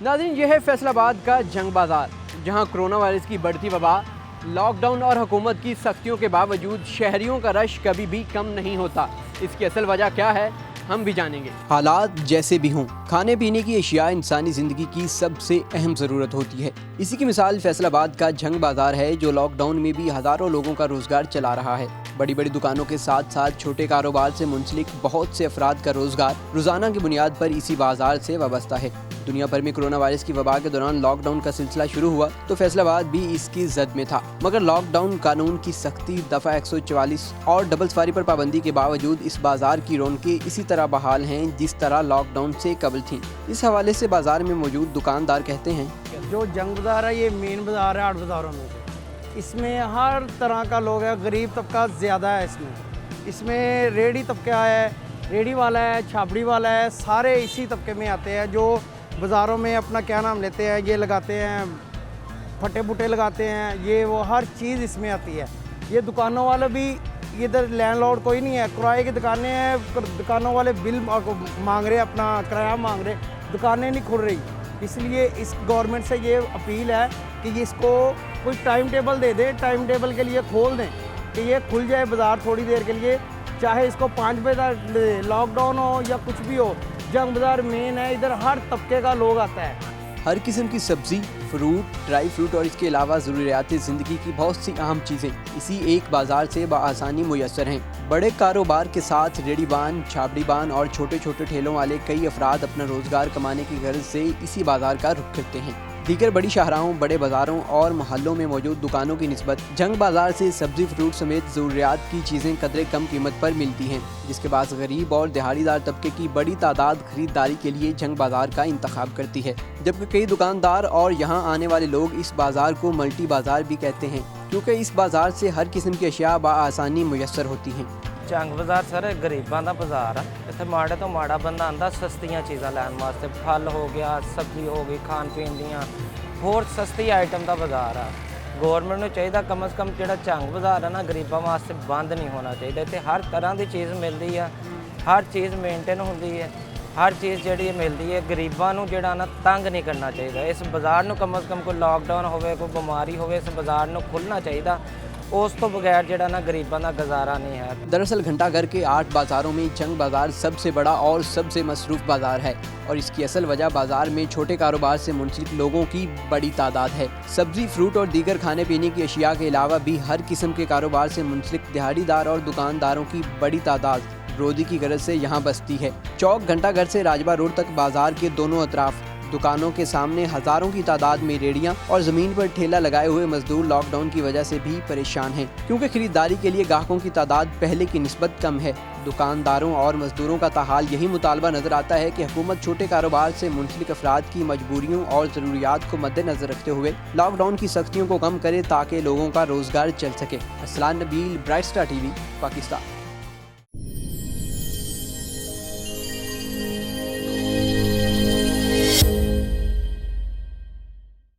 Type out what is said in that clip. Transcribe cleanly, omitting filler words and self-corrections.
नाज़रीन, यह है फैसलाबाद का जंग बाज़ार, जहां कोरोना वायरस की बढ़ती वबा, लॉकडाउन और हुकूमत की सख्तियों के बावजूद शहरियों का रश कभी भी कम नहीं होता। इसकी असल वजह क्या है, हम भी जानेंगे। हालात जैसे भी हों, खाने पीने की अशिया इंसानी ज़िंदगी की सबसे अहम ज़रूरत होती है। इसी की मिसाल फैसलाबाद का जंग बाज़ार है, जो लॉकडाउन में भी हज़ारों लोगों का रोज़गार चला रहा है। बड़ी बड़ी दुकानों के साथ साथ छोटे कारोबार से मुंसलिक बहुत से अफराद का रोज़गार रोज़ाना की बुनियाद पर इसी बाज़ार से वाबस्ता है। दुनिया भर में कोरोना वायरस की वबा के दौरान लॉकडाउन का सिलसिला शुरू हुआ तो फैसलाबाद भी इसकी जद में था, मगर लॉकडाउन कानून की सख्ती, दफ़ा 144 और डबल सवारी पर पाबंदी के बावजूद इस बाजार की रौनकें इसी तरह बहाल हैं जिस तरह लॉकडाउन से कबल थीं। इस हवाले से बाजार में मौजूद दुकानदार कहते हैं, जो जंग बाज़ार है ये मेन बाज़ार है 8 बाज़ारों में से। इसमें हर तरह का लोग है, गरीब तबका ज़्यादा है। इसमें रेडी तबका है, रेडी वाला है, छाबड़ी वाला है, सारे इसी तबके में आते हैं जो बाज़ारों में अपना क्या नाम लेते हैं, ये लगाते हैं, फटे बुटे लगाते हैं, ये वो हर चीज़ इसमें आती है। ये दुकानों वाले भी, इधर लैंडलॉर्ड कोई नहीं है, किराए की दुकानें हैं, दुकानों वाले बिल मांग रहे, अपना किराया मांग रहे, दुकानें नहीं खुल रही। इसलिए इस गवर्नमेंट से ये अपील है कि इसको कोई टाइम टेबल दे दे, टाइम टेबल के लिए खोल दें कि ये खुल जाए बाज़ार थोड़ी देर के लिए, चाहे इसको 5 बजे तक लॉकडाउन हो या कुछ भी हो। जंग बाज़ार मेन है, इधर हर तबके का लोग आता है। हर किस्म की सब्जी, फ्रूट, ड्राई फ्रूट और इसके अलावा ज़रूरियात ज़िंदगी की बहुत सी अहम चीज़ें इसी एक बाज़ार से बआसानी मुयस्सर हैं। बड़े कारोबार के साथ रेडीबान, छाबड़ीबान और छोटे छोटे ठेलों वाले कई अफराद अपना रोज़गार कमाने की गर्ज से इसी बाज़ार का रुख करते हैं। दीगर बड़ी शाहराहों, बड़े बाज़ारों और मोहल्लों में मौजूद दुकानों की निस्बत जंग बाज़ार से सब्ज़ी, फ्रूट समेत ज़रूरियात की चीज़ें कदरे कम कीमत पर मिलती हैं, जिसके बाद गरीब और दिहाड़ीदार तबके की बड़ी तादाद खरीदारी के लिए जंग बाज़ार का इंतखाब करती है। जबकि कई दुकानदार और यहाँ आने वाले लोग इस बाज़ार को मल्टी बाज़ार भी कहते हैं, क्योंकि इस बाज़ार से हर किस्म की अशिया बआसानी मुयस्सर होती हैं। जंग बाज़ार सर गरीबां दा बाज़ार है। इत्थे माड़े तो माड़ा बंदा आंदा सस्तियां चीज़ां लैण वास्ते, फल हो गया, सब्जी हो गई, खाण पीण दियां होर सस्ती आइटम का बाज़ार है। गौरमेंट को चाहिए कम अज़ कम जो जंग बाज़ार है ना, गरीबां वास्ते बंद नहीं होना चाहिए। इत्थे हर तरह की चीज़ मिलती है, हर चीज़ मेनटेन होती है, हर चीज़ जी मिलती है। गरीबां नूं जिहड़ा ना तंग नहीं करना चाहिए। इस बाज़ार नूं कम अज़ कम कोई लॉकडाउन होवे, कोई बीमारी होवे, इस बाज़ार नूं खुलना चाहिए। उस तो बगैर जिहड़ा ना गरीबां दा गुजारा नहीं है। दरअसल घंटाघर के 8 बाज़ारों में जंग बाज़ार सबसे बड़ा और सबसे मसरूफ़ बाज़ार है, और इसकी असल वजह बाज़ार में छोटे कारोबार से मुंसलिक लोगों की बड़ी तादाद है। सब्ज़ी, फ्रूट और दीगर खाने पीने की अशिया के अलावा भी हर किस्म के कारोबार से मुंसलिक दिहाड़ीदार और दुकानदारों की बड़ी तादाद रोज़ी की गरज से यहाँ बसती है। चौक घंटाघर से राजबा रोड तक बाज़ार के दोनों अतराफ दुकानों के सामने हज़ारों की तादाद में रेडियां और ज़मीन पर ठेला लगाए हुए मजदूर लॉकडाउन की वजह से भी परेशान हैं, क्योंकि खरीदारी के लिए ग्राहकों की तादाद पहले की निस्बत कम है। दुकानदारों और मजदूरों का ताहाल यही मुतालबा नज़र आता है कि हुकूमत छोटे कारोबार से मुंसलिक अफराद की मजबूरियों और ज़रूरियात को मद्देनज़र रखते हुए लॉकडाउन की सख्तियों को कम करे ताकि लोगों का रोज़गार चल सके। Aslan Nabeel, bright star TV, Pakistan.